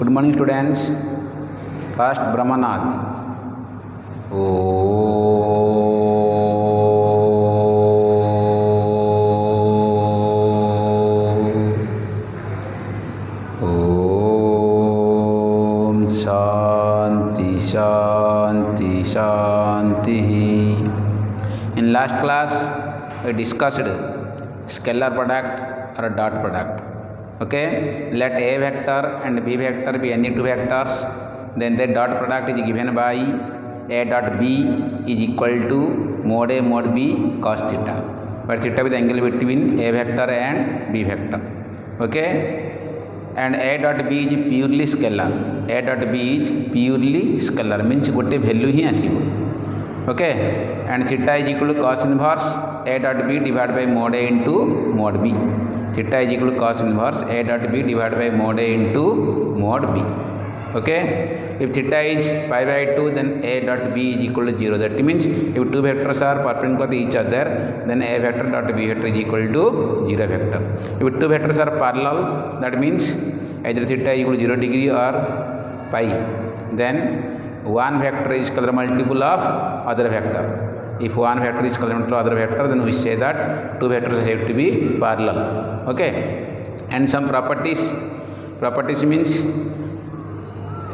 Good morning, students. First, Brahmanath. Om Shanti Shanti Shanti. In last class, we discussed scalar product or dot product. Okay, let A vector and B vector be any two vectors, then the dot product is given by A dot B is equal to mod A mod B cos theta, where theta is the angle between A vector and B vector. Okay, and A dot B is purely scalar. A dot B is purely scalar means gote value hi asibo. Okay, and theta is equal to cos inverse A dot B divided by mod A into mod B. Theta is equal to cos inverse A dot B divided by mod A into mod B. Okay, if theta is pi by 2, then A dot B is equal to 0. That means if two vectors are perpendicular to each other, then A vector dot B vector is equal to 0 vector. If two vectors are parallel, that means either theta is equal to 0 degree or pi, then one vector is scalar multiple of other vector. If one vector is scalar multiple of other vector, then we say that two vectors have to be parallel. Okay, and some properties means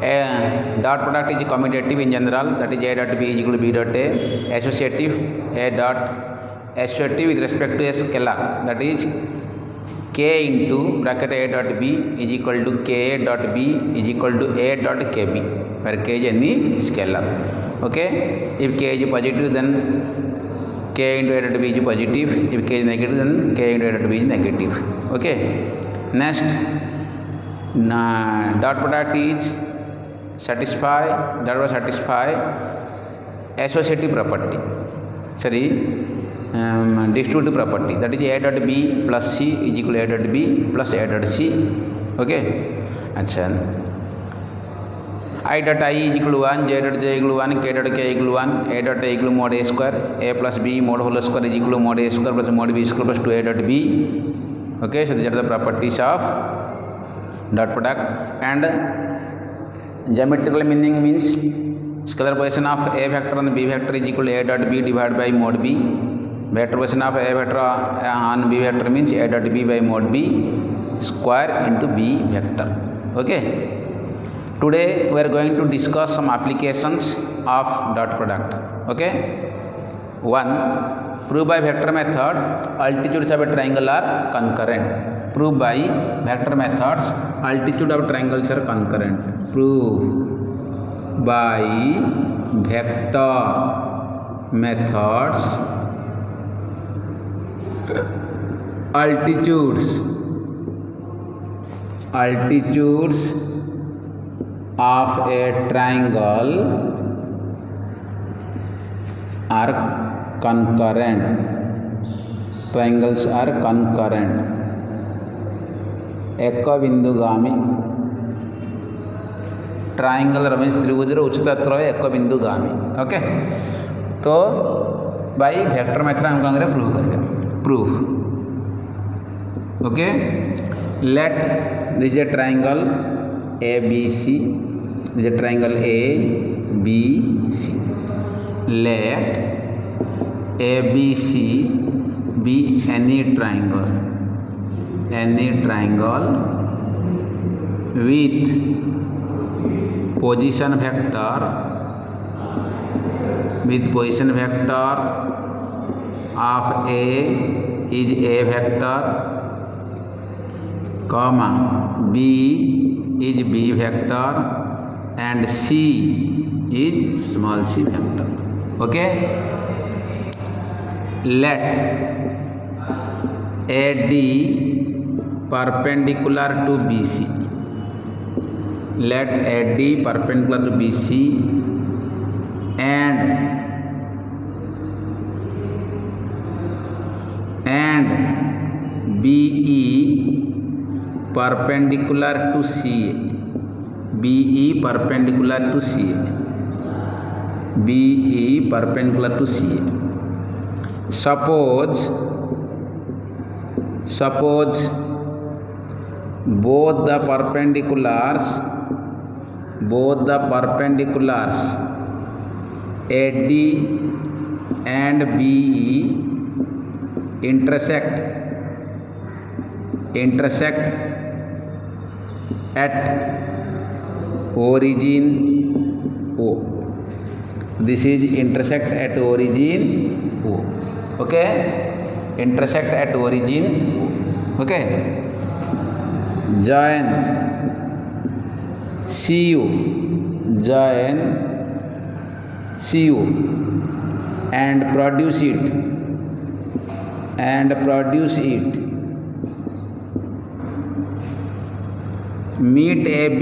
a dot product is commutative in general, that is A dot B is equal to B dot A. Associative with respect to a scalar, that is K into bracket A dot B is equal to K A dot B is equal to A dot KB, where K is any scalar. Okay, if K is positive, then K into A dot B is positive. If K is negative, then K into A dot B is negative. Okay, next dot product is satisfy associative property, distributive property, that is A dot B plus C is equal to A dot B plus A dot C. Okay, अच्छा, I dot I is equal to 1, J dot J equal to 1, K dot K equal to 1, A dot A equal to mod A square, A plus B mod whole square is equal to mod A square plus mod B square plus 2A dot B. Okay, so these are the properties of dot product. And geometrical meaning means scalar position of A vector on B vector is equal to A dot B divided by mod B. Vector position of A vector on B vector means A dot B by mod B square into B vector. Okay, today we are going to discuss some applications of dot product. Okay, 1. Prove by vector method altitudes of a triangle are concurrent. Prove by vector methods altitude of triangles are concurrent. Prove by vector methods altitudes of a triangle are concurrent. Triangles are concurrent. एकबिंदुगामी triangle रमेश त्रिभुजर उच्चतर एक बिंदुगामी. Okay, तो by vector method हम कौन करें, प्रूव करेंगे. Proof. Okay, let this a triangle A B C, this a triangle A B C. Let A B C B any triangle with position vector of A is A vector, comma B is B vector and C is small c vector. Okay, let AD perpendicular to BC. Let AD perpendicular to BC and BE perpendicular to CA. BE perpendicular to CA. BE perpendicular to CA. Suppose both the perpendiculars both the perpendiculars AD and BE intersect at origin O. This is intersect at origin O. Okay, intersect at origin O. Okay, join CU and produce it meet AB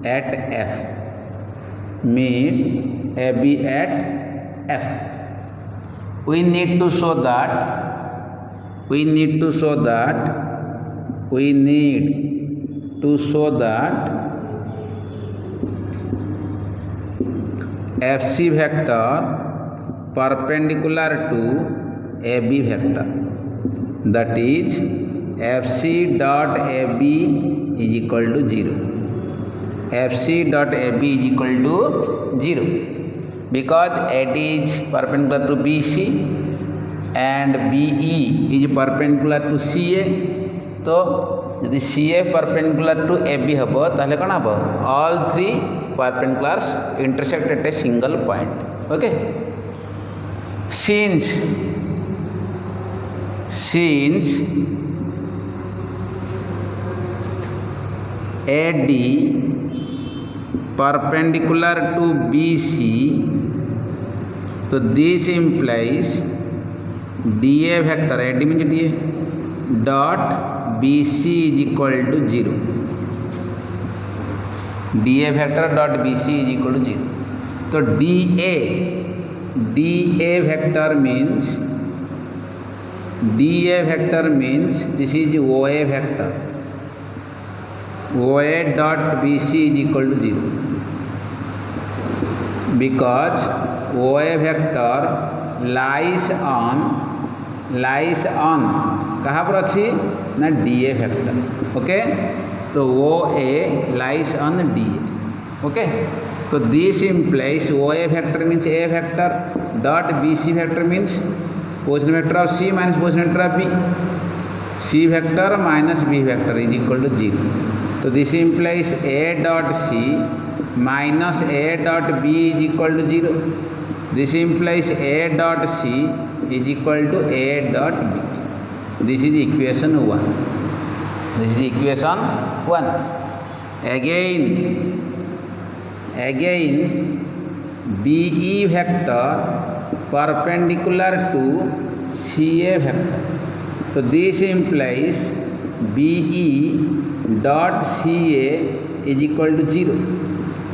at F. Meet AB at F. We need to show that FC vector perpendicular to AB vector, that is FC dot AB is equal to 0. FC dot AB is equal to 0 because AD is perpendicular to BC and BE is perpendicular to CA. तो यदि CA perpendicular to AB हबो ताले कौन हबो? All three perpendiculars intersect at a single point. Okay. Since AD perpendicular to BC, so this implies DA vector, AD means DA dot BC is equal to 0. DA vector dot BC is equal to 0. So DA vector means this is OA vector. OA dot BC is equal to 0 because OA vector lies on कहाँ पर अच्छी ना DA vector. Okay, तो OA lies on DA. Okay, so this implies OA vector means A vector dot BC vector means position vector of C minus position vector of B. C vector minus B vector is equal to 0. So this implies A dot C minus A dot B is equal to 0. This implies A dot C is equal to A dot B. This is equation 1. Again BE vector perpendicular to CA vector. So this implies BE dot CA is equal to 0.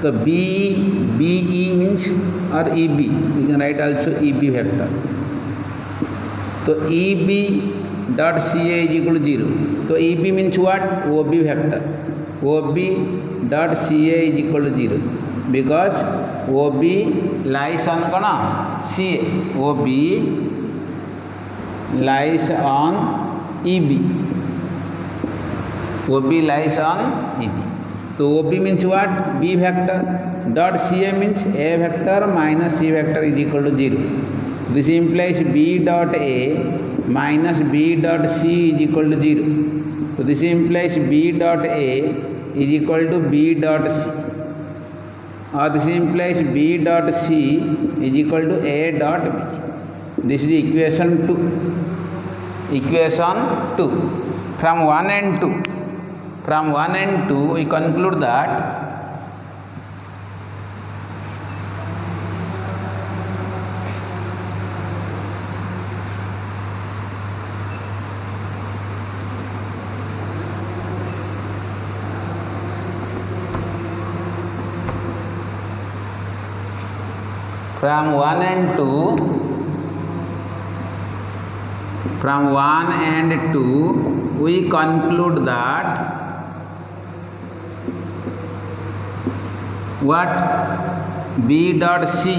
So BE means or EB, we can write also EB vector. So EB dot CA is equal to 0. So EB means what? OB vector. OB dot CA is equal to 0 because OB lies on CA. OB lies on EB. OB lies on EB. So OB means what? B vector dot CA means A vector minus C vector is equal to 0. This implies B dot A minus B dot C is equal to 0. So this implies B dot A is equal to B dot C. Or this implies B dot C is equal to A dot B. This is equation 2. From 1 and 2 we conclude that from 1 and 2 we conclude that what? B dot C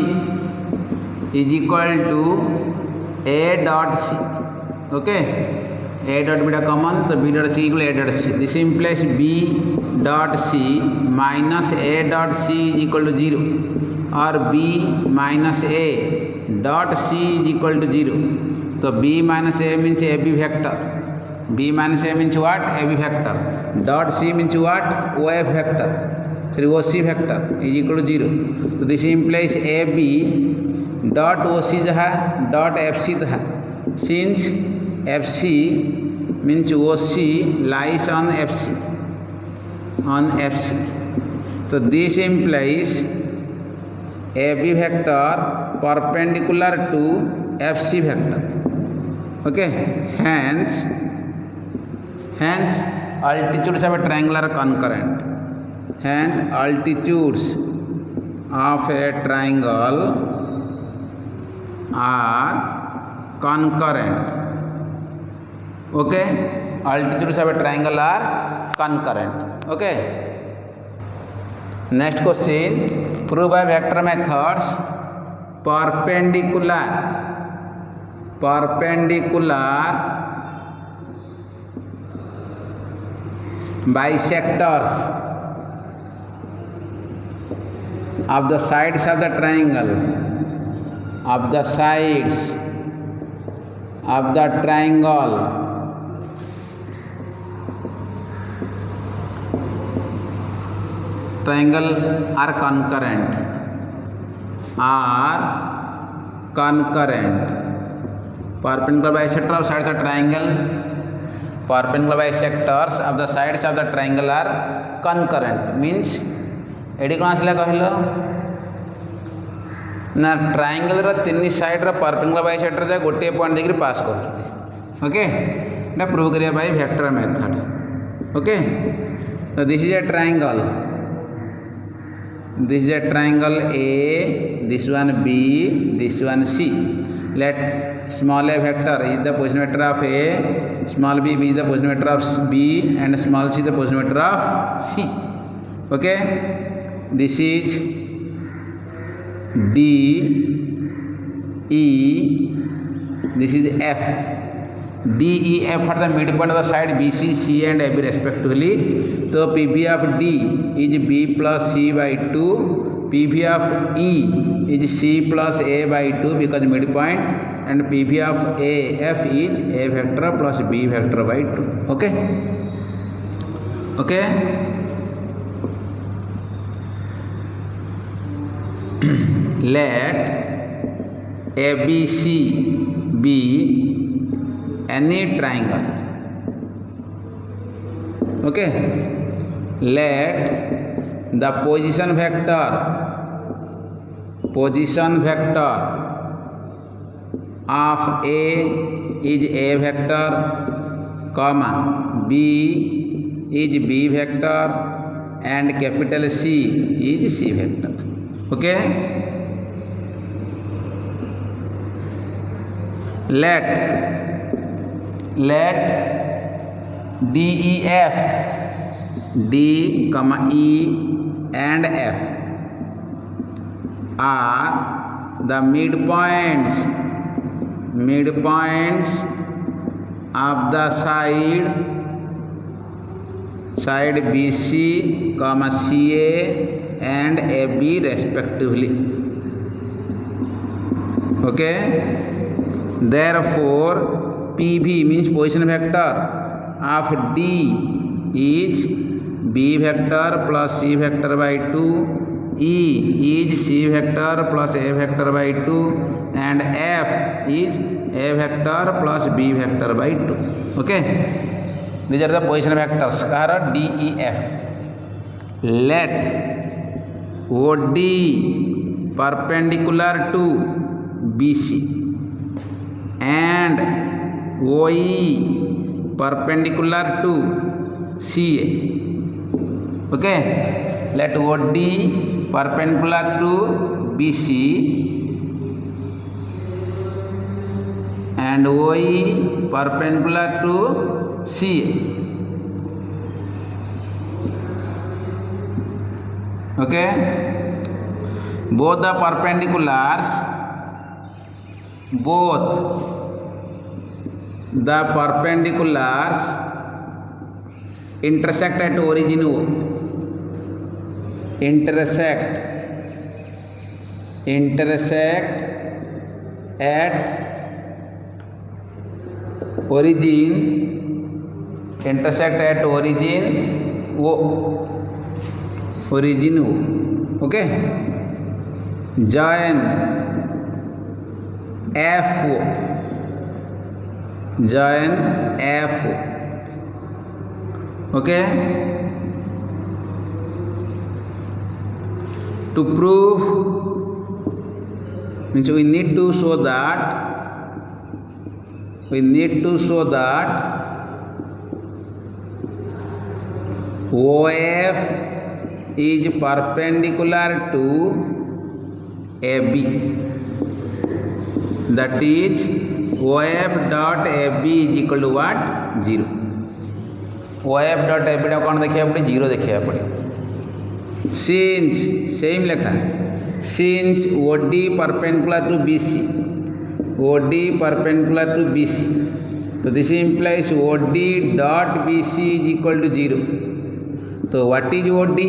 is equal to A dot C. Okay, A dot beta common, so B dot C equal A dot C. This implies B dot C minus A dot C is equal to 0, or B minus A dot C is equal to 0. So B minus A means AB vector. B minus A means what? AB vector. Dot C means what? OF vector. So OC vector is equal to 0. So this implies AB dot OC jaha dot FC jaha. Since FC means OC lies on FC. So this implies AB vector perpendicular to FC vector. Okay. Hence altitudes of a triangle are concurrent. And altitudes of a triangle are concurrent. Okay. Altitudes of a triangle are concurrent. Okay. Next question, prove by vector methods perpendicular bisectors of the sides of the triangle, triangle are concurrent. Perpendicular bisector of sides of the triangle, perpendicular bisectors of the sides of the triangle are concurrent. Means AD कौन आसला कहल ना triangle रो तीन side रो perpendicular bisector जा गोटे point देकरी पास कर okay ना prove करिया बाय वेक्टर मेथड ओके तो this is a triangle A, this one B, this one C. Let small a vector is the position vector of A, small b is the position vector of B, and small c the position vector of C. Okay, this is D, E, this is F. D, E, F are the midpoint of the side BC, C and AB respectively. So PV of D is B plus C by 2. PV of E is C plus A by 2 because midpoint, and PV of AF is A vector plus B vector by 2. Okay. Okay. Let ABC be any triangle. Okay. Let the position vector of A is A vector, comma B is B vector, and capital C is C vector. Okay. Let DEF, D, E and F are the midpoints of the side BC, CA and AB respectively. Okay. Therefore, PV means position vector of D is B vector plus C vector by 2, E is C vector plus A vector by 2, and F is A vector plus B vector by 2. Okay. These are the position vectors. Kahara D, E, F. Let OD perpendicular to BC and OE perpendicular to CA. Okay. Let OD perpendicular to BC and OE perpendicular to CA. Okay. Both the the perpendiculars intersect at origin O. intersect at origin O. Okay, join F okay. To prove means we need to show that OF is perpendicular to AB, that is OF dot AB is equal to what? 0. OF dot AB टा कौन देखिए पड़े? 0 देखिए पड़े. Since same लेखा, since OD perpendicular to BC, so this implies OD dot BC is equal to 0. So what is OD?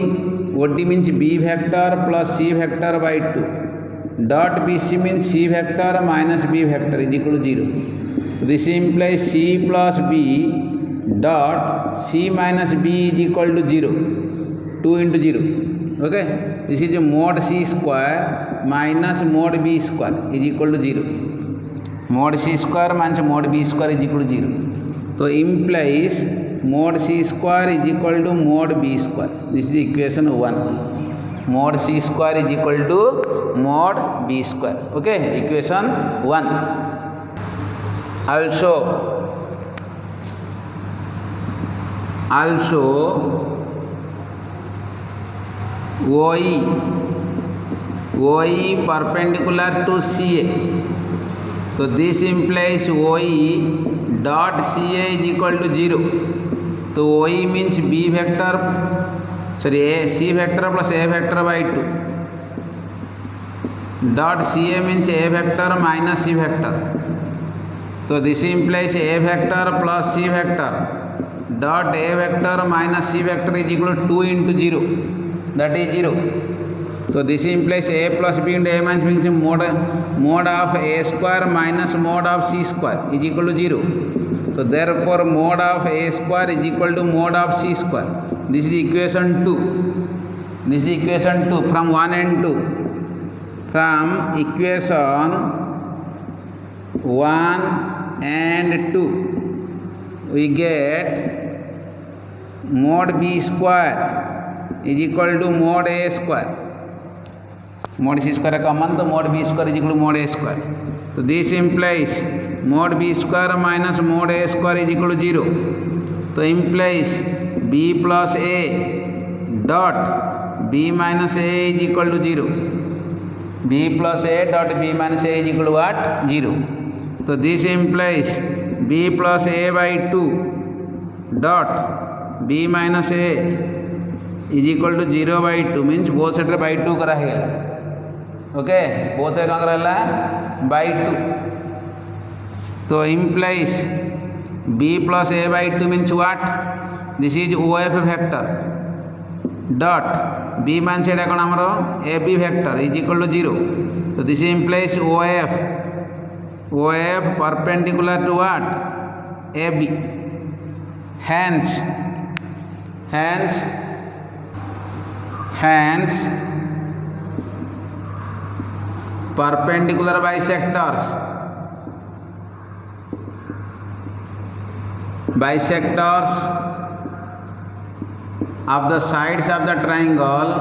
OD means B vector plus C vector by 2. Dot BC means C vector minus B vector is equal to 0. This implies C plus B dot C minus B is equal to 0. 2 into 0. Okay. This is mod C square minus mod B square is equal to 0. Mod C square minus mod B square is equal to 0. So implies mod C square is equal to mod B square. This is equation 1. Mod C square is equal to mod B square. Okay, equation 1. Also OE perpendicular to CA. So this implies OE dot CA is equal to 0. So OE means C vector plus A vector by 2. Dot CA means A vector minus C vector. So this implies A vector plus C vector dot A vector minus C vector is equal to 2 into 0. That is 0. So this implies A plus B into A minus B means mod of A square minus mod of C square is equal to 0. So therefore mod of A square is equal to mod of C square. This is equation 2. From 1 and 2. From equation 1 and 2 we get mod B square is equal to mod A square. Mod C square common, so mod B square is equal to mod A square. So this implies mod B square minus mod A square is equal to 0. So implies B plus A dot B minus A is equal to 0. B plus A dot B minus A is equal to what? 0. So this implies B plus A by 2 dot B minus A is equal to 0 by 2 means both sides by 2 करा है. Okay, both sides कहाँ करा by 2. So implies B plus A by 2 means what? This is OF vector dot B मान से कौन हमारा AB vector is equal to 0. So this implies OF perpendicular to what? AB. Hence perpendicular bisectors of the sides of the triangle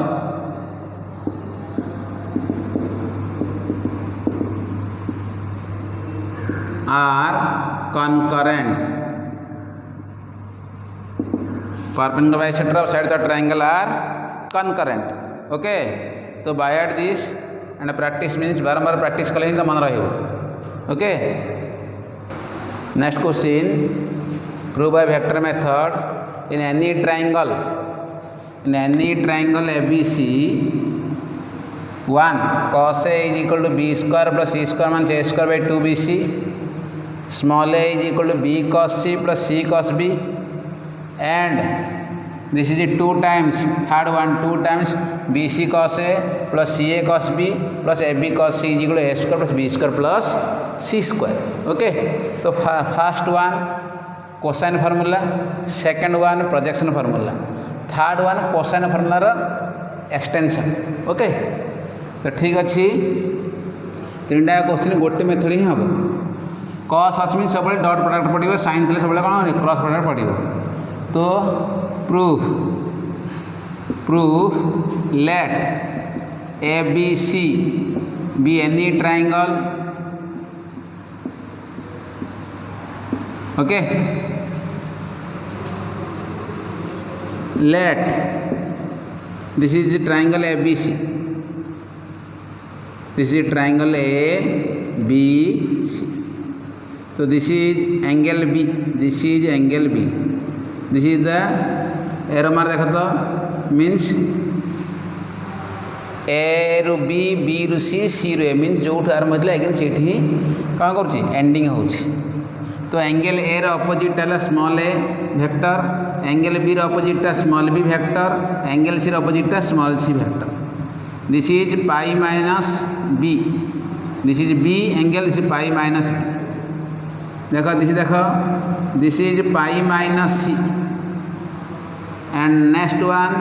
are concurrent. Perpendicular bisector of sides of triangle are concurrent. Okay, so by this and practice means बारंबार practice करें तो मन रहे हो. Okay, next question, prove by vector method. In any triangle ABC, 1 cos A is equal to B square plus C square minus A square by 2BC. small a is equal to b cos c plus c cos b, and this is 2 times third one 2 times bc cos a plus ca cos b plus ab cos c is equal to a square plus b square plus c square. Okay, so first one cosine formula, second one projection formula, third one cosine formula row extension. Okay, तो ठीक अच्छी तीनटा question गोटे method ही हम cos अच्छी सब dot product पड़ो, sin थे सब कौन क्रॉस प्रोडक्ट पड़ो. तो proof let ABC be any triangle. Okay, let this is the triangle ABC, this is triangle ABC, so this is angle B, this is angle B, this is the arrow मार देख तो means ए रु B B रु सी सी रु ए means जो आरंभ होता है एगेन से कौन कर एंडिंग हो. तो एंगल ए रो अपोजिट है small A vector, angle B रो अपोजिट है small B vector, angle C रो अपोजिट है small C vector. This is pi minus B, this is B angle, this is pi minus B. देखो this is pi minus C, and next one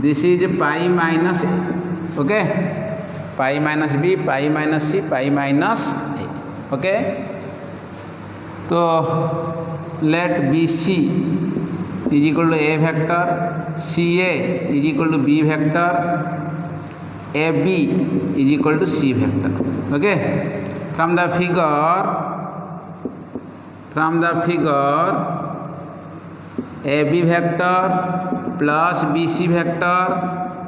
this is pi minus a. Okay, pi minus b, pi minus c, pi minus a. Okay, so let BC is equal to a vector, CA is equal to b vector, AB is equal to c vector. Okay, from the figure AB vector plus BC vector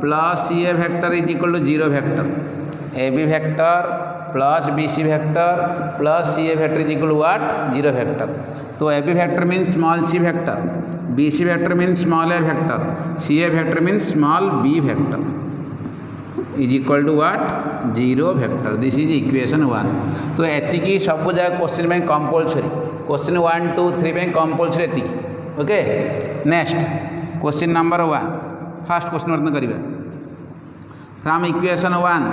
plus CA vector is equal to 0 vector. AB vector plus BC vector plus CA vector is equal to what? 0 vector. So AB vector means small c vector, BC vector means small a vector, CA vector means small b vector is equal to what? 0 vector. This is equation 1. तो एतिकी सब जगह question में compulsory, question 1 2 3 में compulsory एतिकी. Okay, next question number 1, first question वर्तन करिबा. From equation 1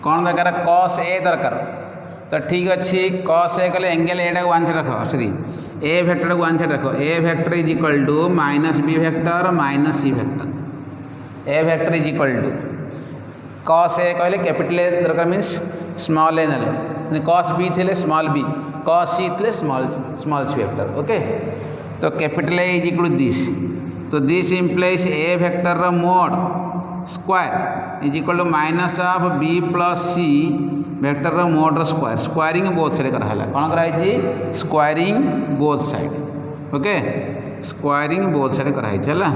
कौन दरकार? cos a दरकार. तो ठीक अच्छी cos a कले एंगल एटा वन साइड रख, सॉरी a वेक्टर को वन साइड रख. a vector is equal to minus b vector minus c vector. a vector is equal to cos a कहले कैपिटल a दरकार मीन्स स्मॉल a नले, cos b थे small b, cos c थे small c vector. Okay, तो capital A is equal to this. तो this implies a vector रो mod square is equal to minus of b plus c vector रो mod रो square. Squaring both side कराला. कौन कराई? Squaring both side. Okay, squaring both side कराई चला,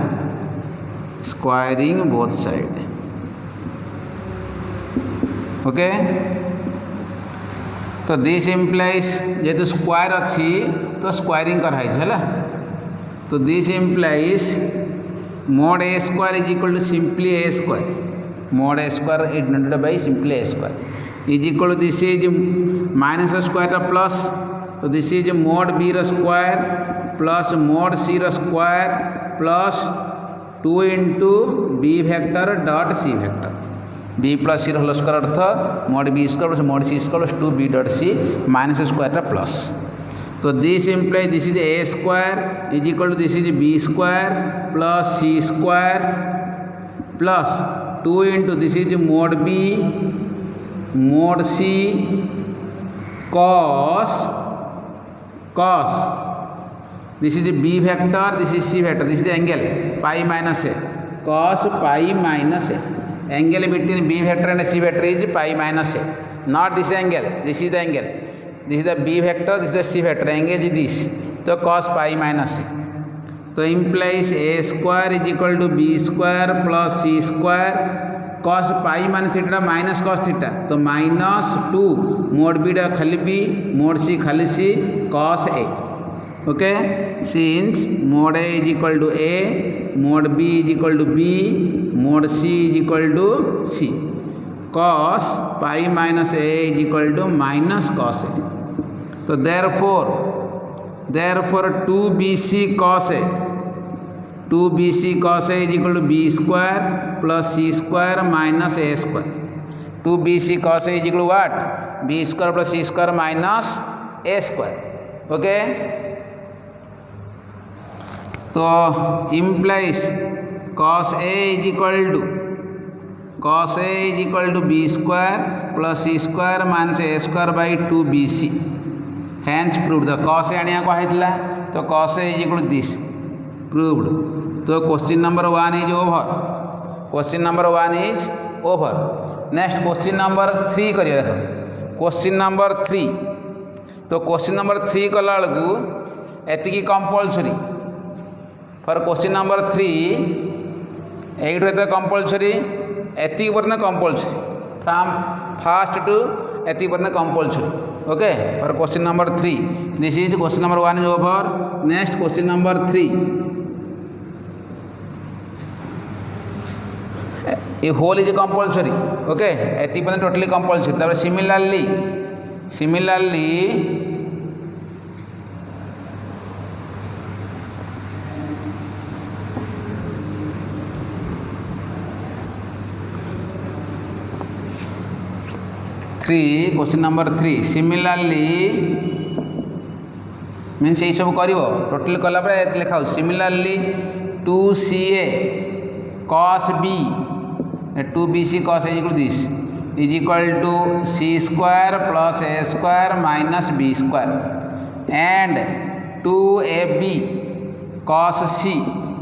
squaring both side. Okay, तो this implies जेहेतु स्क्वायर अच्छी तो स्क्वायरिंग कराई है. तो this implies mod a square is equal to simply a square, mod a square denoted by simply a square is equal to this is minus square plus. तो this is mod B रो square plus mod C रो square plus 2 into B vector dot C vector. b plus C whole square अर्थ mod B square plus mod C square plus 2b dot C minus square plus. तो this implies this is a square is equal to this is b square plus c square plus 2 into this is mod b mod c cos this is b vector, this is c vector, this is angle pi minus a, cos pi minus a. Angle between b vector and c vector is pi minus a, not this angle, this is the angle, this is the b vector, this is the c vector, angle is this, so cos pi minus a. तो implies a square is equal to b square plus c square, cos pi मान theta minus cos theta, तो minus 2 mode b डा खाली b mod c खाली c cos a. Okay, since mod a is equal to a, mod b is equal to b, mod c is equal to c. Cos pi minus a is equal to minus cos a. So therefore 2bc cos a, 2bc cos a is equal to b square plus c square minus a square. 2bc cos a is equal to what? B square plus c square minus a square. Okay. So implies cos a is equal to b square plus c square minus a square by 2bc. Hence proved. The cos a aniya kahitla, so cos a is equal to this. Proved. So question number 1 is over. Question number 1 is over. Next question number 3 करिए देखो. Question number 3. तो question number 3 कला बेलू एतिकी compulsory. For question number 3 एट रहता compulsory एतिकी परना कंपलसरी from first to एतिकी परना compulsory. Okay. For question number 3. This is question number 1 is over. Next question number 3. A whole is compulsory. Okay. एतिकी परना totally compulsory. तब similarly 3 question number 3 similarly means ये सब करिवो total कला पर लिखा similarly 2ca cos b 2bc cos a equal to this is equal to c square plus a square minus b square and 2ab cos c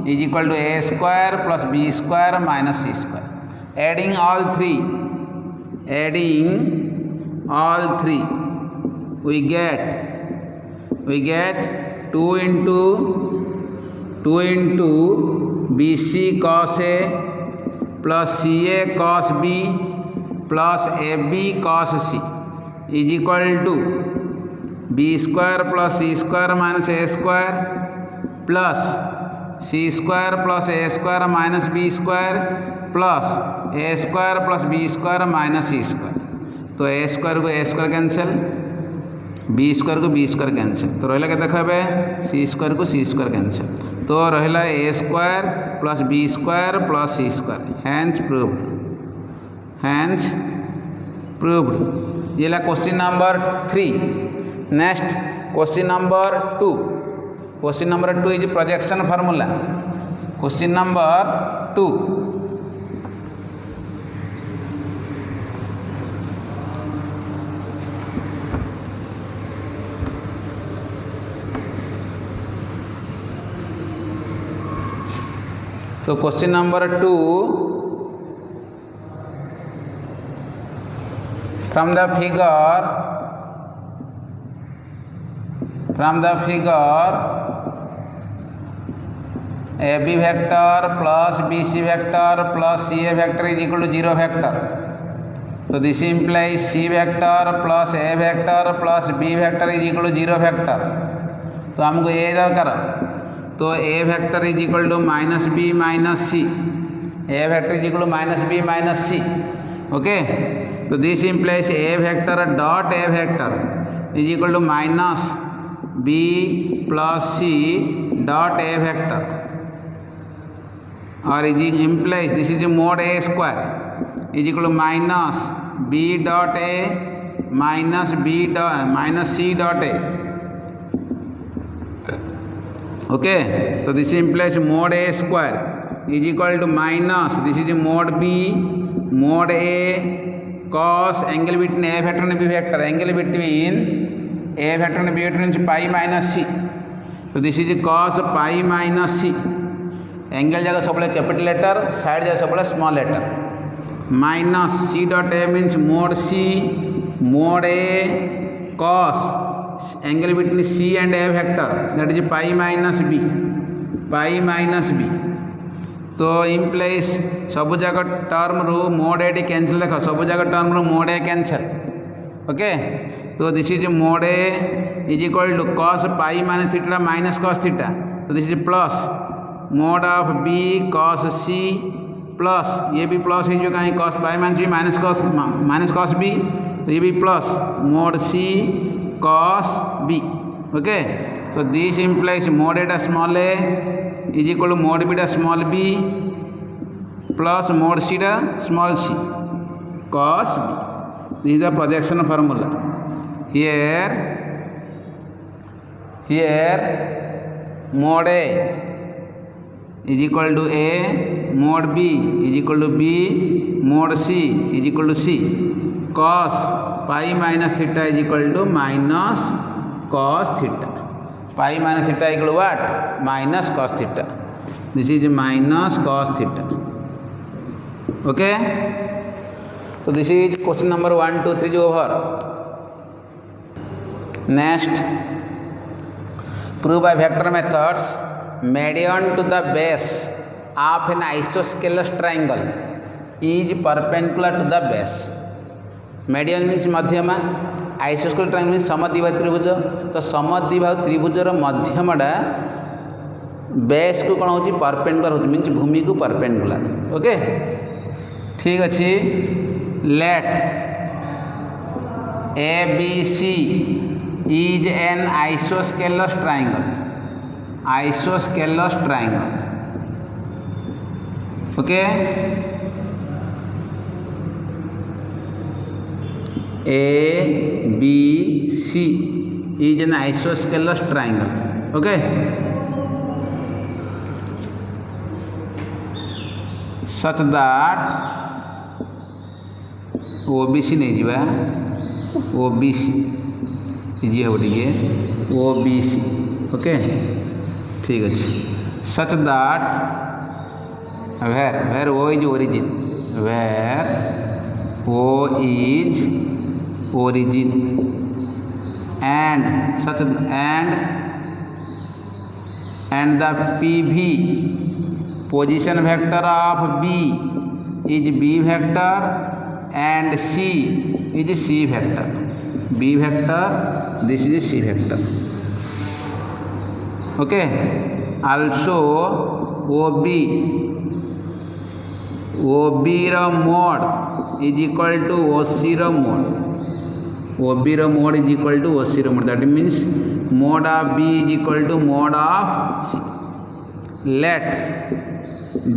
is equal to a square plus b square minus c square. Adding all three we get 2 into bc cos a plus ca cos b plus ab cos c is equal to b square plus c square minus a square plus c square plus a square minus b square plus a square plus b square minus c square. तो a square को a square cancel, b square को b square cancel. तो रहला केते देखबे c square को c square cancel. तो रहला a square plus b square plus c square. Hence proved. ये ला question number 3. Next question number 2. Question number 2 is projection formula. Question number 2. So question number 2, from the figure AB vector plus BC vector plus CA vector is equal to 0 vector. So this implies C vector plus A vector plus B vector is equal to 0 vector. तो हमको ये दरकार. तो a vector is equal to minus b minus c. A vector is equal to minus b minus c. Okay. So this implies a vector dot a vector is equal to minus b plus c dot a vector. Or it implies this is mod a square is equal to minus b dot a minus c dot a. Okay, so this implies mod a square is equal to minus this is mod b mod a cos angle between a vector and b vector, angle between a vector and b vector is pi minus c. So this is cos pi minus c. Angle jaga सबले capital letter, side jaga सबले small letter. Minus c dot a means mod c mod a cos angle between c and a vector, that is pi minus b. तो implies सब जगह term रू mod a cancel देखो, सब जगह term रू mod a cancel. Okay. तो this is mod a is equal to cos pi minus theta minus cos theta. So this is plus mod of b cos c plus ये भी plus है जो कहीं cos pi minus cos B, तो ये भी plus mod C cos B. Okay, तो this implies mod एटा small A is equal to mod बीटा small B plus mod C टा small C cos b. This is the projection formula. Here mod A is equal to A, mod B is equal to B, mod C is equal to C. Cos pi minus theta is equal to minus cos theta. Pi minus theta equal to what? Minus cos theta. This is minus cos theta. Okay. So this is question number 1, 2, 3 over. Next, prove by vector methods median to the base of an isosceles triangle is perpendicular to the base. Median means मध्यमा, isosceles triangle means समद्विबाहु त्रिभुज. तो समद्विबाहु त्रिभुजर मध्यमाटा base को कौन होची perpendicular होची means भूमि को perpendicular. Okay, ठीक अच्छी. Let ABC is an isosceles triangle. Isosceles triangle. Okay. ABC is an isosceles triangle. Okay. Such that OBC नहीं जीवा OBC इजी है बोलिए OBC. ओके, ठीक है. Such that where O is origin, where O is origin and such and the PV position vector of B is B vector and C is C vector. B vector, this is C vector. Okay. Also OB रो mod is equal to OC रो mod. OB रो mod is equal to OC रो mod. That means mod of B is equal to mod of C. Let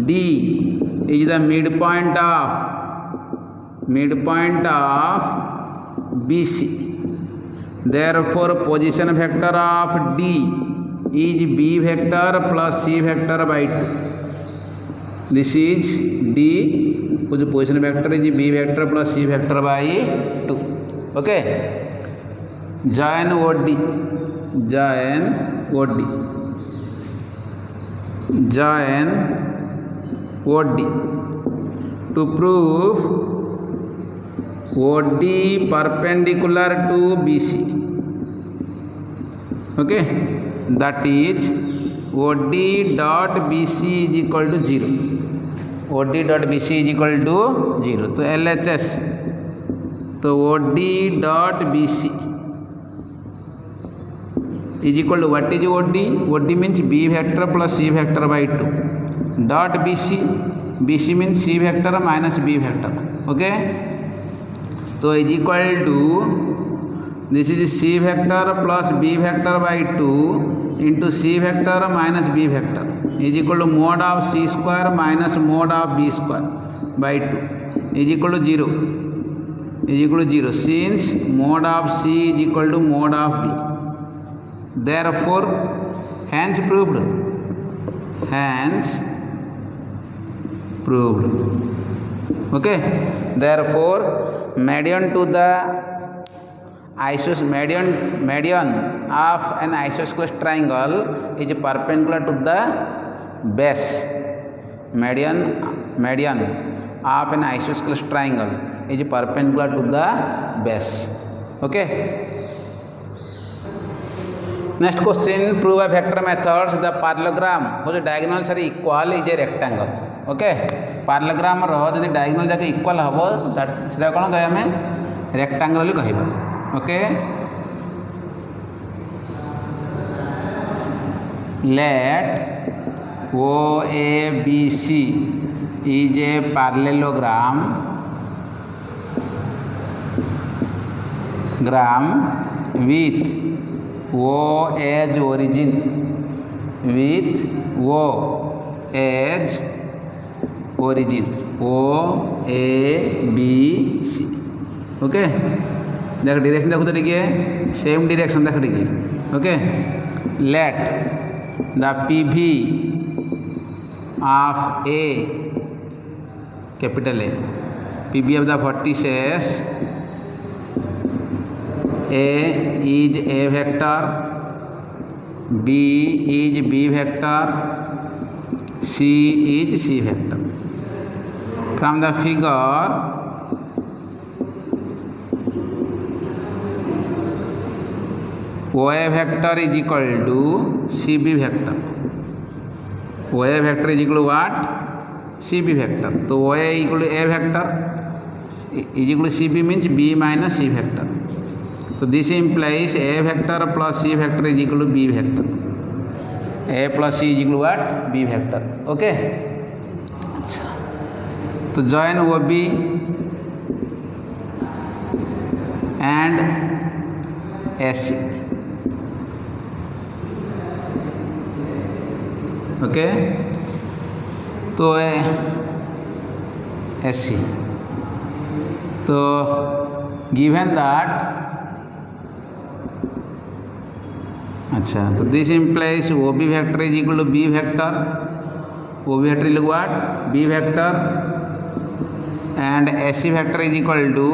D is the midpoint of BC. Therefore position vector of D is B vector plus C vector by 2. This is D whose position vector is B vector plus C vector by 2. Okay. Join OD to prove OD perpendicular to BC. Okay, that is OD dot BC is equal to 0. OD dot BC is equal to 0. तो LHS, तो OD dot BC is equal to what is OD? OD means B vector plus C vector by 2. Dot BC means C vector minus B vector. Okay. तो is equal to this is C vector plus B vector by 2 into C vector minus B vector is equal to mod of C square minus mod of B square by 2 is equal to 0. Since mod of C is equal to mod of B. Therefore, hence proved. Okay. Therefore, median to the median of an isosceles triangle is perpendicular to the base. Median of an isosceles triangle is perpendicular to the base. Okay. Next question, prove by vector methods the parallelogram whose diagonals are equal is a rectangle. Okay. parallelogram रो यदि diagonal जाके equal हबो सेटा कोन कहे हमें rectangle ବୋଲି କହିबा. Okay. Let OABC is a parallelogram with O as origin, with O as origin, O A B C. Okay देख direction देखो तो टिके सेम डायरेक्शन देख टिके okay let the PV of A capital A PV of the vertices A is A vector, B is B vector, C is C vector. From the figure, OA vector is equal to CB vector. OA vector is equal to what? CB vector. So OA is equal to A vector is equal to CB means B minus C vector. So this implies A vector plus C vector is equal to B vector. A plus C is equal to what? B vector. Okay. So join OB and SC. Okay. तो SC. तो given that अच्छा तो this implies OB vector is equal to B vector. OB vector is what? B vector and SC vector is equal to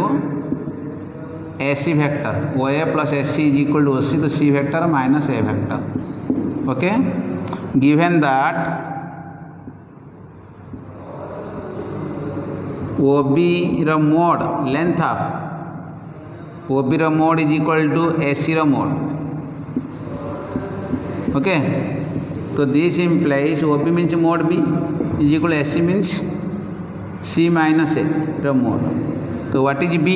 AC vector. OA plus SC is equal to OC, so C vector minus A vector. Okay. Given that OB ର mode length of OB ର mode is equal to AC ର mode. Okay, so this implies OB means mode B is equal to SC means C minus A the mode. So what is B?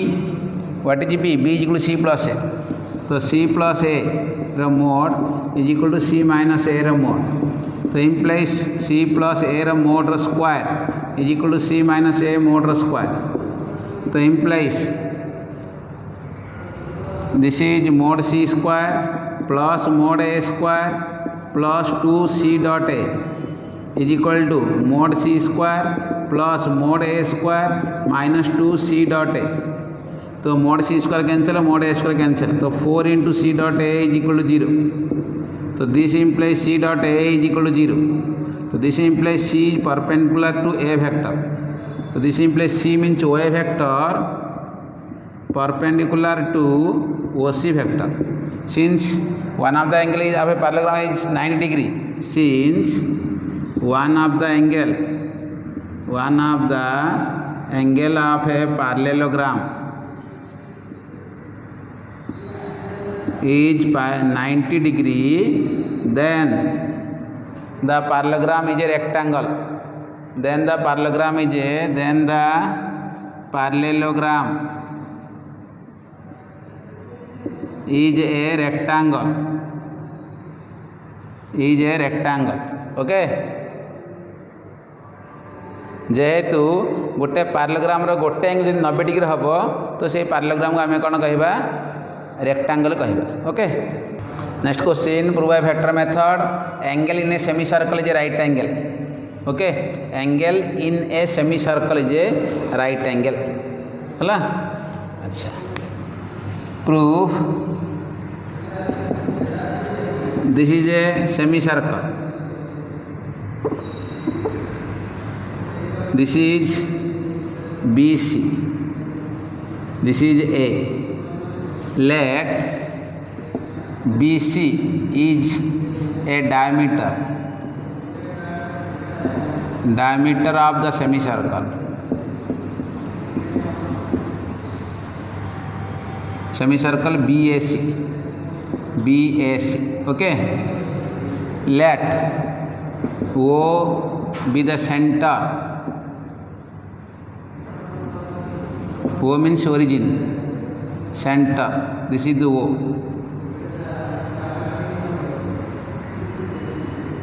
What is B? B is equal to C plus A. So C plus A the mode is equal to C minus A the mode. So implies C plus A the mode square is equal to C minus A mode square. So implies this is mode C square plus mode A square plus 2C dot A is equal to mode C square plus mode A square minus 2C dot A. तो mode C square cancel, mode A square cancel. तो 4 into C dot A is equal to 0. So this implies C dot A is equal to 0. So this implies C is perpendicular to A vector. So this implies C means OA vector perpendicular to OC vector. Since one of the angle of a parallelogram is 90 degree, since one of the angle of a parallelogram is 90 degree, then the parallelogram is a rectangle. Then the parallelogram is a rectangle. Okay. जेहेतु गोटे parallelogram गोटे angle 90 degree हम तो से parallelogram को आम कौन कहवा रेक्टांगल कहवा. Okay. Next question prove by factor method. Angle in a semi circle is a right angle. Okay. Angle in a semi circle is a right angle है. अच्छा proof this is a semi circle. This is BC. This is A. Let BC is a diameter of the semicircle. Semicircle BAC. Okay. Let O be the center. O means origin, center. This is the O.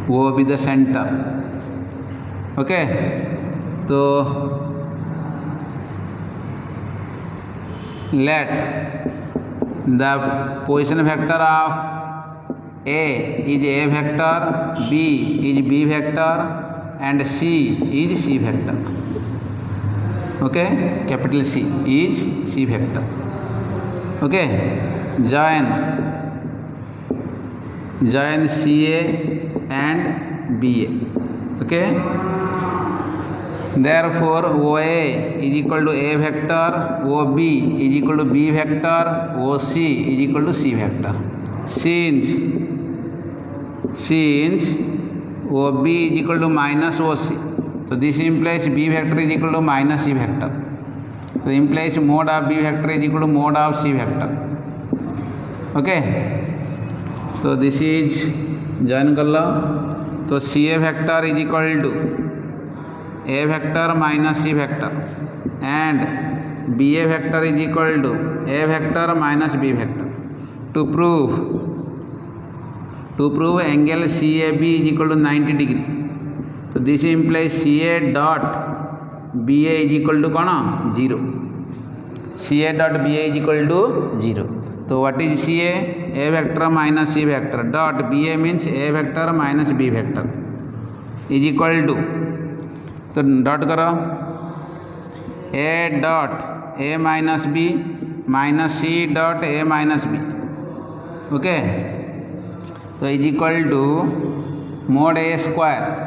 O be the center. Okay. तो let the position vector of A is A vector, B is B vector, and C is C vector. Okay, capital C is C vector. Okay, join CA and BA. Okay, therefore OA is equal to A vector, OB is equal to B vector, OC is equal to C vector. Since OB is equal to minus OC, so this implies B vector is equal to minus C vector. So implies mode of B vector is equal to mode of C vector. Okay, so this is join कर लो. तो CA vector is equal to A vector minus C vector, and BA vector is equal to A vector minus B vector. To prove angle CAB is equal to 90 degree. So this implies CA dot BA is equal to कौन 0. CA dot BA is equal to 0. So what is CA? A vector minus C vector dot BA means A vector minus B vector is equal to, तो dot करो A dot A minus B minus C dot A minus B. Okay, तो is equal to mod A square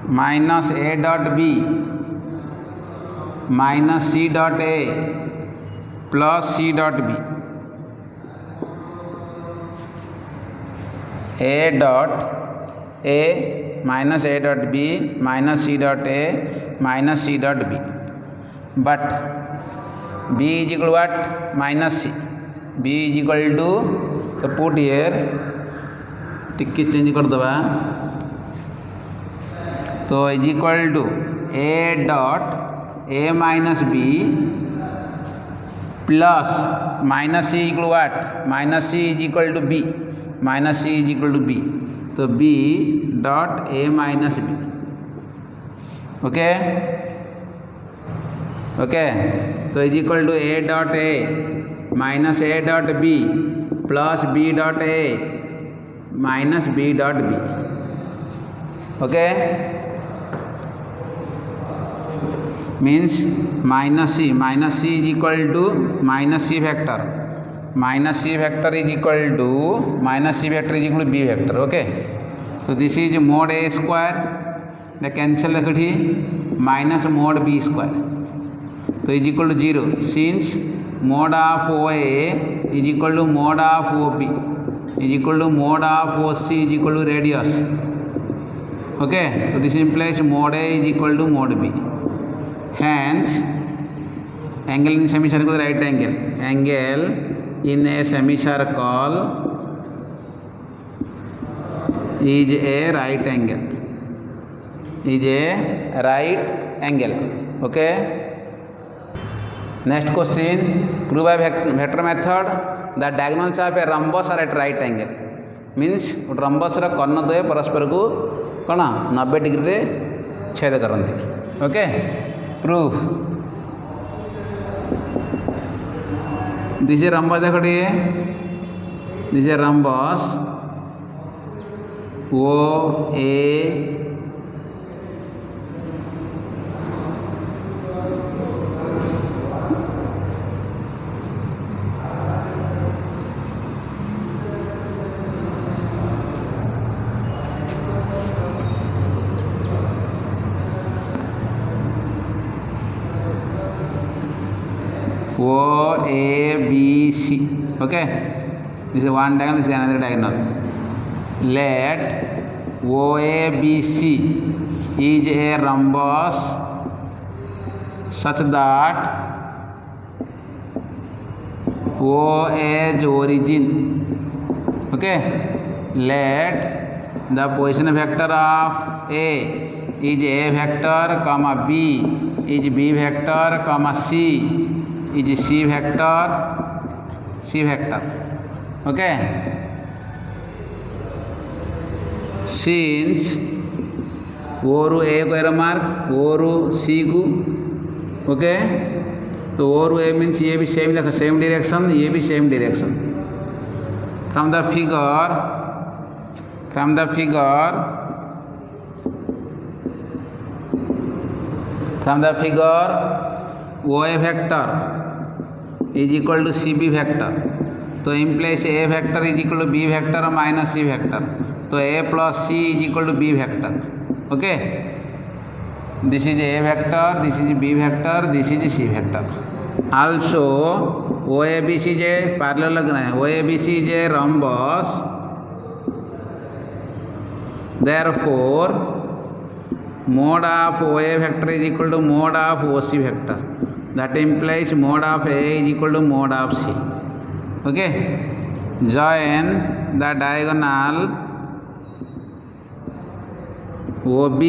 minus A dot B minus C dot A plus C dot B. A dot A minus A dot B minus C dot A minus C dot B. But B is equal to what? Minus C. B is equal to, so put here, tikki change कर दबा. तो is equal to A dot A minus B plus minus C equal to what? Minus C is equal to B. Minus C is equal to B. तो B dot A minus B. Okay, तो is equal to A dot A minus A dot B plus B dot A minus B dot B. Okay, means minus C is equal to minus C vector. Minus C vector is equal to B vector. Okay, so this is mod A square, the cancel रखी minus mod B square, तो is equal to 0. Since mod of OA is equal to mod of OB is equal to mod of OC is equal to radius. Okay, so this implies mod A is equal to mod B. Hence angle in semicircle is right angle. Angle in a semicircle is a right angle. Okay, next question, prove by vector method the diagonals of a rhombus are at right angle. Means rhombus रा कर्ण द्वय परस्पर को कौन 90 degree रे छेद करती. Okay, proof. This is rhombus, देखो this is rhombus OA OABC. Okay, this is one diagonal, this is another diagonal. Let OABC is a rhombus such that OA's origin. Okay, let the position vector of A is A vector, comma B is B vector, comma C is C vector. Okay, since ओ रु ए को arrow mark, ओ रु सी को, okay. तो ओ रु ए means ये भी same, देखो same direction, ये भी same direction. From the figure OA vector is equal to CB vector, तो implies A vector is equal to B vector minus C vector, तो A plus C is equal to B vector, okay। This is A vector, this is B vector, this is C vector। Also OABC is a parallelogram, OABC is a rhombus, therefore mode of OA vector is equal to mode of OC vector, that implies mode of A is equal to mode of C, okay। Join the diagonal OB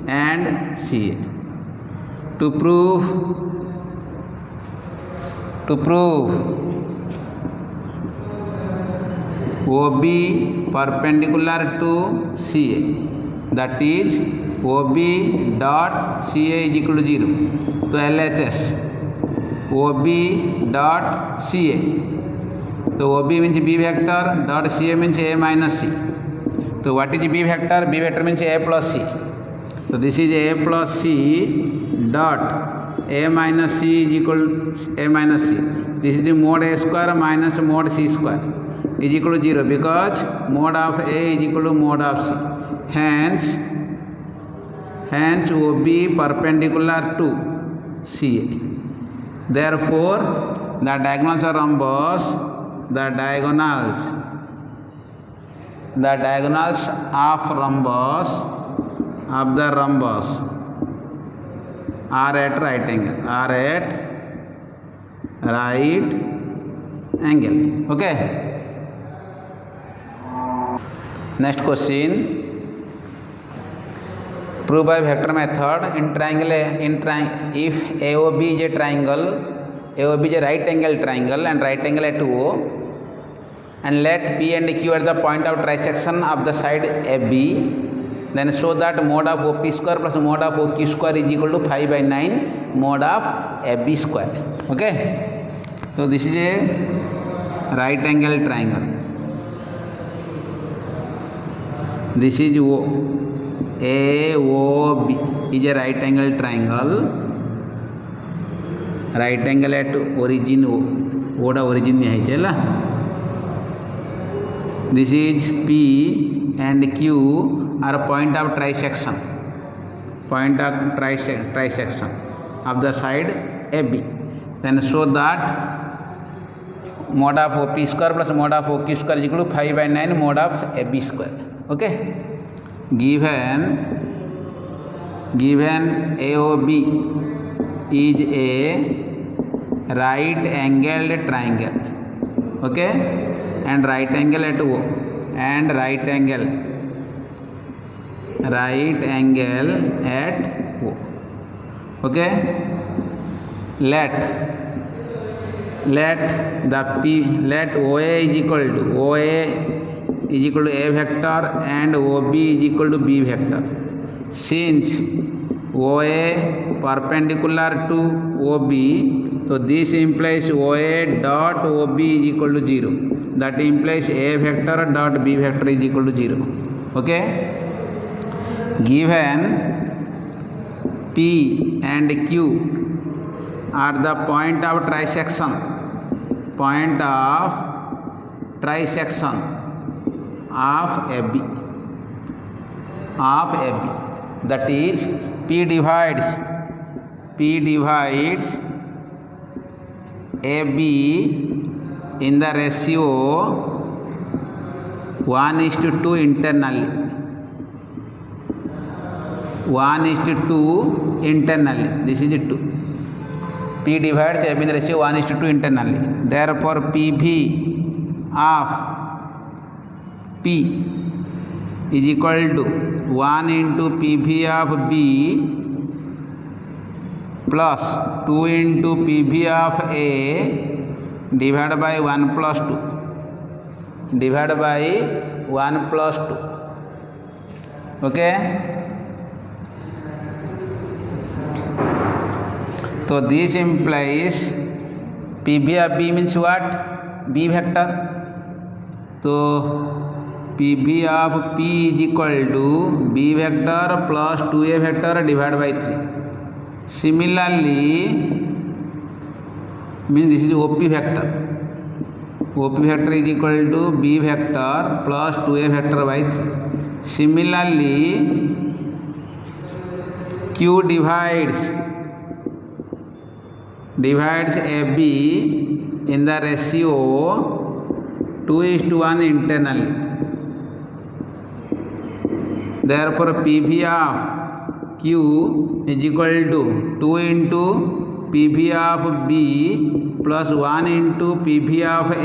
and CA to prove OB perpendicular to CA, that is OB dot CA is equal to 0, तो LHS OB dot CA, तो OB means B vector dot CA means A minus C, तो what is B vector? B vector means A plus C, so this is A plus C dot A minus C is equal A minus C, this is the mode A square minus mode C square is equal to 0, because mode of A is equal to mode of C, hence OB perpendicular to CA, therefore the diagonals of rhombus, the diagonals of the rhombus are at right angle, okay। Next question, prove by vector method in triangle, if AOB is a triangle, AOB is a right angle triangle and right angle at O, and let P and Q at the point of trisection of the side AB, then show that mode of OP square plus mode of OQ square is equal to 5/9 mode of AB square, okay। So this is a right angle triangle, this is O, AOB is a right angle triangle, right angle at origin O, ओडा origin नहीं है चला। This is P and Q are point of trisection of the side AB, then show that mode of OP square plus mode of OQ square is equal to 5/9 mode of AB square, okay। Given AOB is a right angled triangle, okay, and right angle at O and right angle at O, okay। Let OA is equal to A vector and OB is equal to B vector, since OA perpendicular to OB, so this implies OA dot OB is equal to 0, that implies A vector dot B vector is equal to 0, okay। Given P and Q are the point of trisection of AB, that is P divides AB in the ratio 1:2 internally, 1:2 internally, this is 2. P divides AB in the ratio 1:2 internally, therefore PV of P is equal to 1 into PV of B plus 2 into PV of A divided by 1 plus 2, okay। So this implies PV of B means what? B vector. So PV of P is equal to B vector plus 2A vector divided by 3. Similarly, means this is OP vector. OP vector is equal to B vector plus 2A vector by 3. Similarly, Q divides AB in the ratio 2:1 internally. Therefore, PV of Q is equal to 2 into PV of B plus 1 into PV of A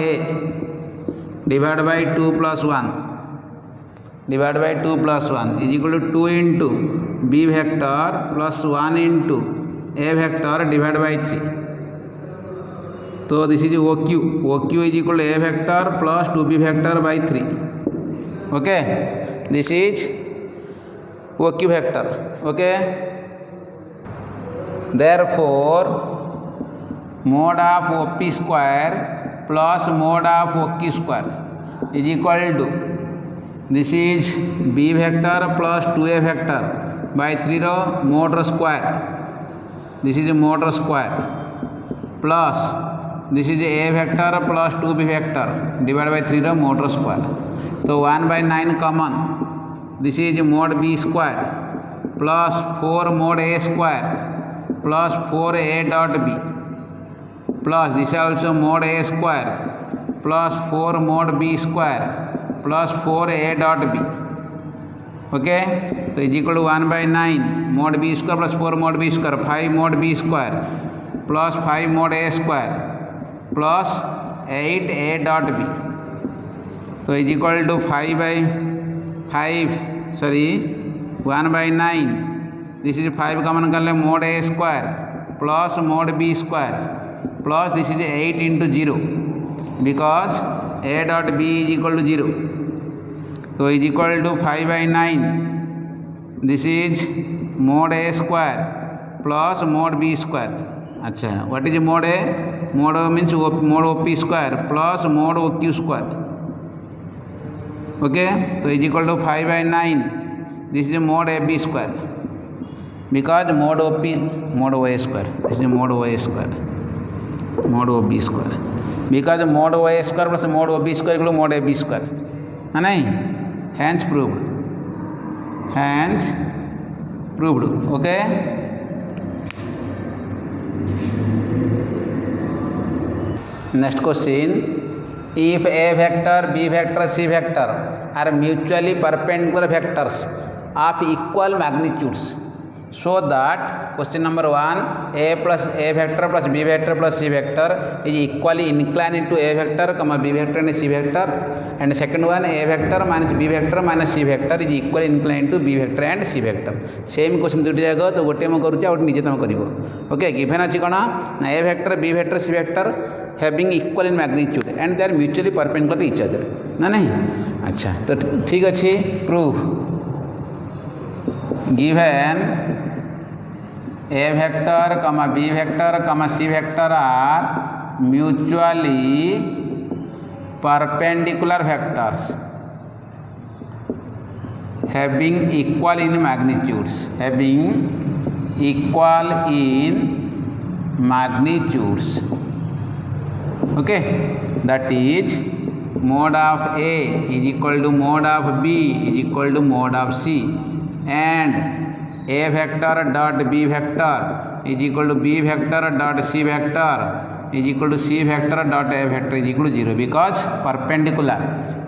divided by 2 plus 1 divided by 2 plus 1 is equal to 2 into B vector plus 1 into A vector divided by 3. So this is OQ. OQ is equal to A vector plus 2B vector by 3. Okay, this is OQ vector. Okay, therefore mod of OP square plus mod of OQ square is equal to, this is B vector plus 2A vector by 3 ro mod square. This is mod square plus this is A vector plus 2B vector divided by 3 ro mod square. So 1 by 9 common. This is mod B square plus 4 mod A square plus 4A dot B plus this is also mod A square plus 4 mod B square plus 4A dot B. Okay, so is equal to 1 by 9 mod B square plus 4 mod B square, 5 mod B square plus 5 mod A square plus 8A dot B. So is equal to 5 by 5, sorry, 1 by 9. This is 5 common कर ले mod A square plus mod B square plus this is 8 into 0 because A dot B is equal to 0. So is equal to 5 by 9. This is mod A square plus mod B square. Acha, what is mod A? Mod A means mod OP square plus mod OQ square. Okay, so is equal to 5 by 9. This is mod AB square because mod OP mod OA square. This is mod OA square, mod OB square because mod OA square plus mod OB square equal to mod AB square. है नहीं? Hence proved. Hence proved. Okay. Next question. If A vector, B vector, C vector are mutually perpendicular vectors of equal magnitudes, so that question number 1, A plus A vector plus B vector plus C vector is equally inclined to A vector, B vector and C vector, and second one, A vector minus B vector minus C vector is equally inclined to B vector and C vector. Same question दुटी जाएगा तो गोटे मु करूँ और निजे तुम करिवो. Okay, given अछि कोना ना A vector, B vector, C vector having equal in magnitude and they are mutually perpendicular to each other. ना नहीं? अच्छा, तो ठीक अछि, proof. Given A vector, B vector, C vector are mutually perpendicular vectors having equal in magnitudes, okay, that is mod of A is equal to mod of B is equal to mod of C, and A vector dot B vector is equal to B vector dot C vector is equal to C vector dot A vector is equal to 0 because perpendicular,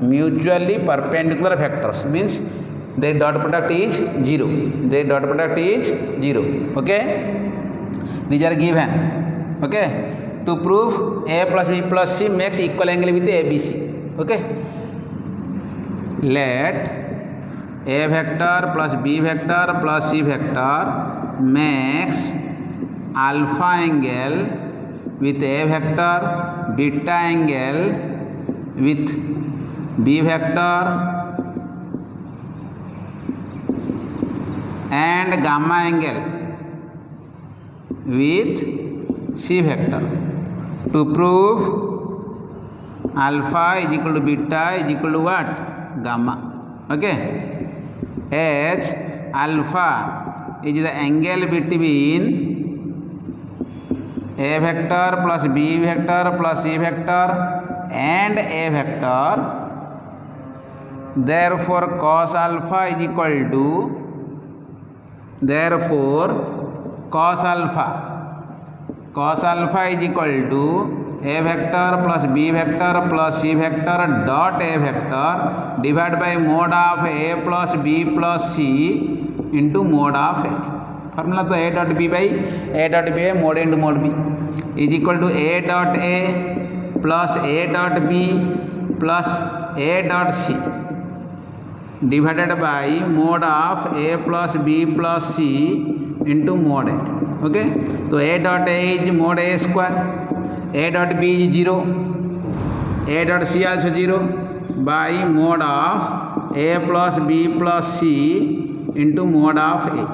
mutually perpendicular vectors means their dot product is 0. Their dot product is 0. Okay, these are given. Okay, to prove A plus B plus C makes equal angle with ABC. Okay, let A vector plus B vector plus C vector makes alpha angle with A vector, beta angle with B vector and gamma angle with C vector. To prove alpha is equal to beta is equal to what? Gamma. Okay. As alpha is the angle between A vector plus B vector plus C vector and A vector. Therefore cos alpha is equal to cos alpha is equal to A vector plus B vector plus C vector dot A vector divided by mode of A plus B plus C into mode of A. Formula तो A dot B by mode into mode B is equal to A dot A plus A dot B plus A dot C divided by mode of A plus B plus C into mode A. Okay, so A dot A is mode A square, A dot B is 0, A dot C also 0 by mode of A plus B plus C into mode of A.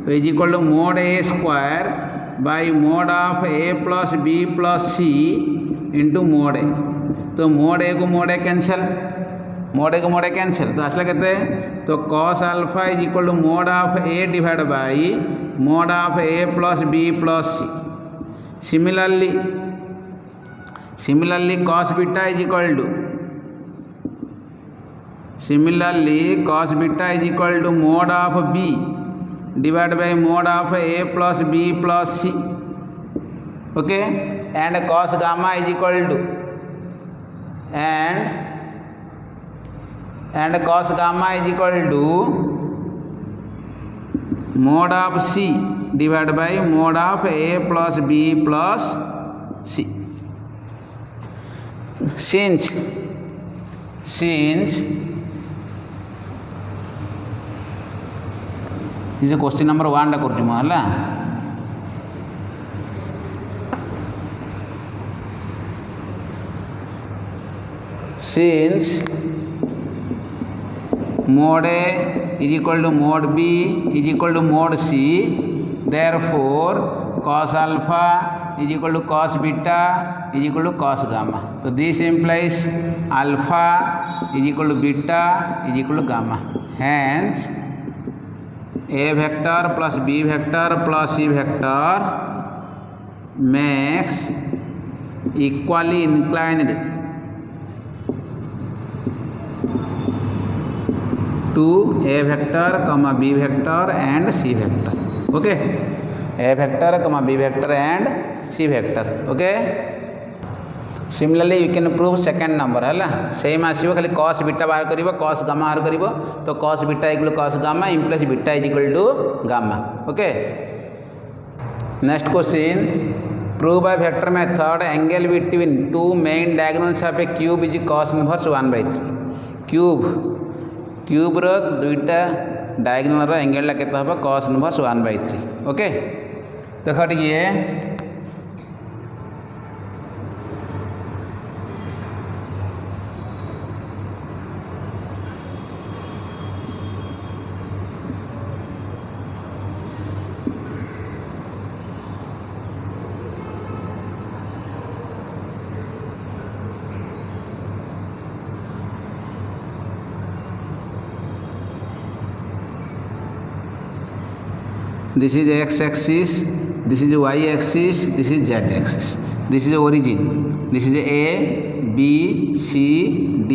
So is equal to mode A square by mode of A plus B plus C into mode A. तो mode A को mode A cancel, mode A को mode A cancel, तो असला कहते हैं तो cos alpha is equal to mode of A divided by mode of A plus B plus C. Similarly cos beta is equal to mode of B divided by mode of A plus B plus C. Okay, and cos gamma is equal to and cos gamma is equal to mode of C divided by mode of A plus B plus C. Since this is question number 1 टा करछु म हला. Since mode A is equal to mode B is equal to mode C, therefore cos alpha is equal to cos beta is equal to cos gamma. So this implies alpha is equal to beta is equal to gamma. Hence A vector plus B vector plus C vector makes equally inclined to A vector, B vector and C vector. Okay, A vector, B vector and C vector. Okay. Similarly you can prove second number है same आसीबो खाली cos beta बाहर करिवो cos gamma बाहर करिवो तो cos beta equal to cos gamma implies beta is equal to gamma. Okay, next question, prove by vector method angle between two main diagonals of a cube is cos inverse 1/3. Cube रो दुईटा diagonal रो angle ला केते हबो cos inverse 1/3. Okay, देखो टिके this is x axis, this is y axis, this is z axis, this is origin, this is A, B, C, D,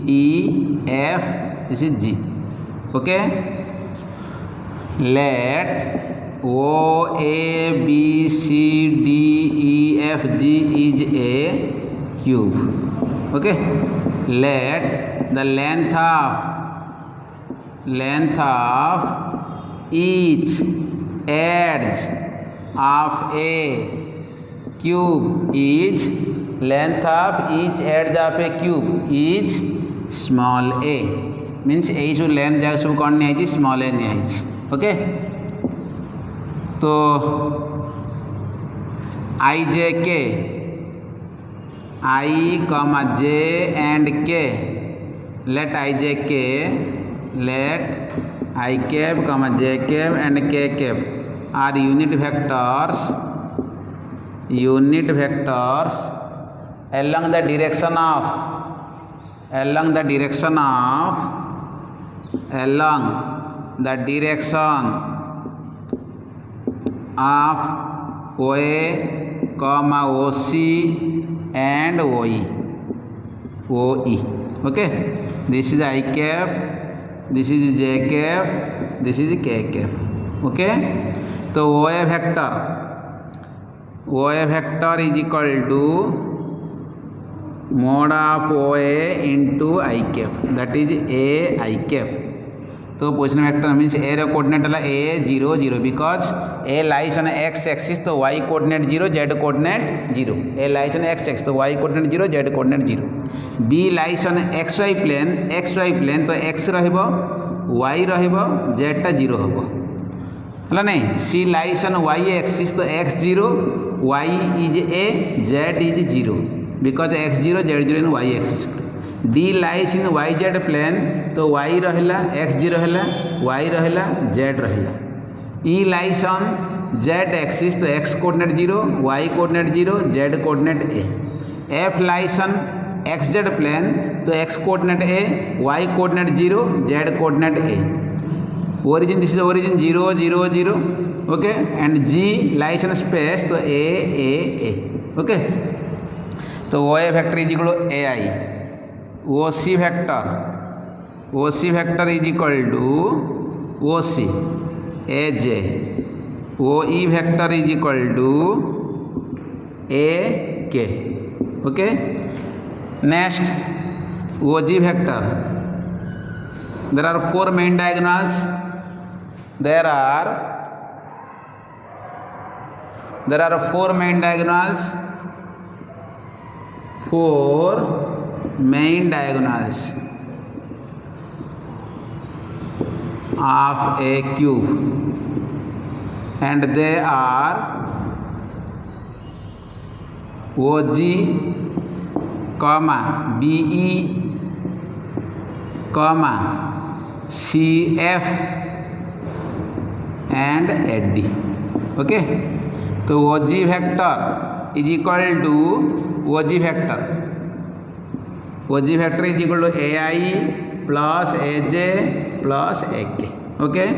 E, F, this is G. Okay, let O, A, B, C, D, E, F, G is a cube. Okay, let the length of each edge of a cube is length of each edge of a cube is small a. Means a जो length जाग सब कौन नहीं है small a नहीं है. Okay, तो I j k I comma j and k, let I j k, let I cap, j cap and k cap are unit vectors unit vectors along the direction of OA, OC and OE. Okay, this is I cap, this is J cap, this is K cap. Okay, so OA vector is equal to mod of OA into I cap, that is A I cap. तो position vector means A रो coordinate है A 0 0 because A lies on x axis तो y coordinate 0 z coordinate 0. A lies on x axis तो y coordinate 0 z coordinate 0. B lies on xy plane तो x रहिबो y रहिबो z टा 0 हबो हला नहीं. C lies on y axis तो x 0 y is A z is 0 because x 0 z 0 in y axis. D lies in yz plane तो y रहिला x 0 है y रहिला z रहिला. E lies on z axis तो x coordinate 0 y coordinate 0 z coordinate A. F lies on xz plane तो x coordinate A y coordinate 0 z coordinate A. Origin, this is origin 0 0 0. Okay, and G lies on space तो A. Okay, तो OA vector is equal to AI. OC vector is equal to OC AJ. OE vector is equal to AK. Okay, next OG vector. There are 4 main diagonals. There are 4 main diagonals. 4 main diagonals of a cube, and they are OG, BE, CF and AD. Okay, so OG vector is equal to OG vector is equal to AI plus AJ plus AK. Okay,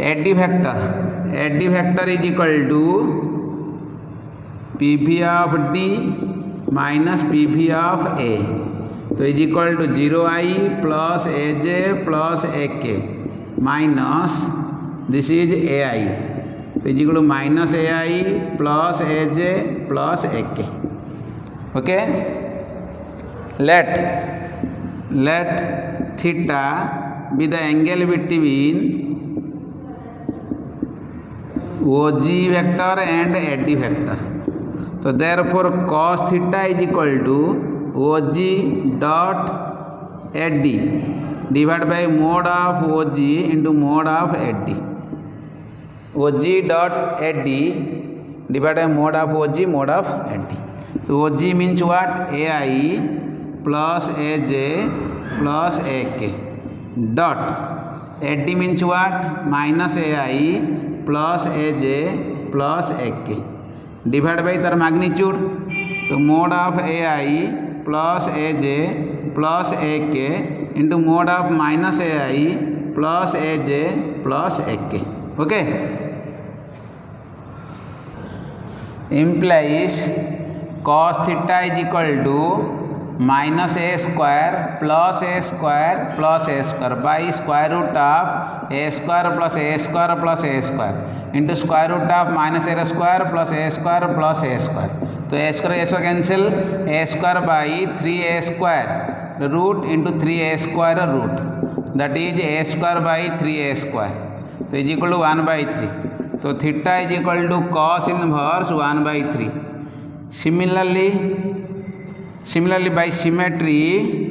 AD vector is equal to PV of D minus PV of A. तो is equal to 0I plus AJ plus AK minus this is AI. तो is equal to minus AI plus AJ plus AK. Okay, let theta be the angle between OG vector and AD vector. So therefore cos theta is equal to OG dot AD divided by mod of OG into mod of AD. OG dot AD divided by mod of OG mod of AD. So OG means what? AI plus AJ plus AK dot AD means what? Minus AI plus AJ plus AK divided by their magnitude. So mod of AI plus AJ plus AK into mod of minus AI plus AJ plus AK. Okay, implies cos theta is equal to minus a square plus a square plus a square by square root of a square plus a square plus a square into square root of minus a square plus a square plus a square. तो a square cancel, a square by 3a square root into 3a square root, that is a square by 3a square. तो is equal to 1 by 3. तो theta is equal to cos inverse 1 by 3. Similarly by symmetry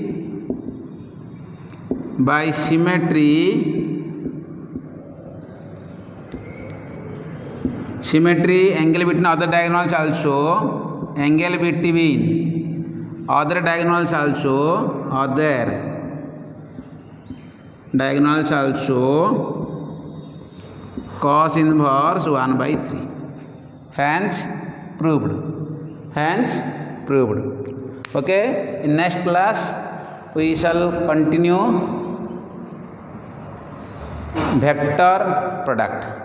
angle between other diagonals also, angle between other diagonals also cos inverse 1 by 3. Hence proved, hence proved. Okay, in next class we shall continue vector product.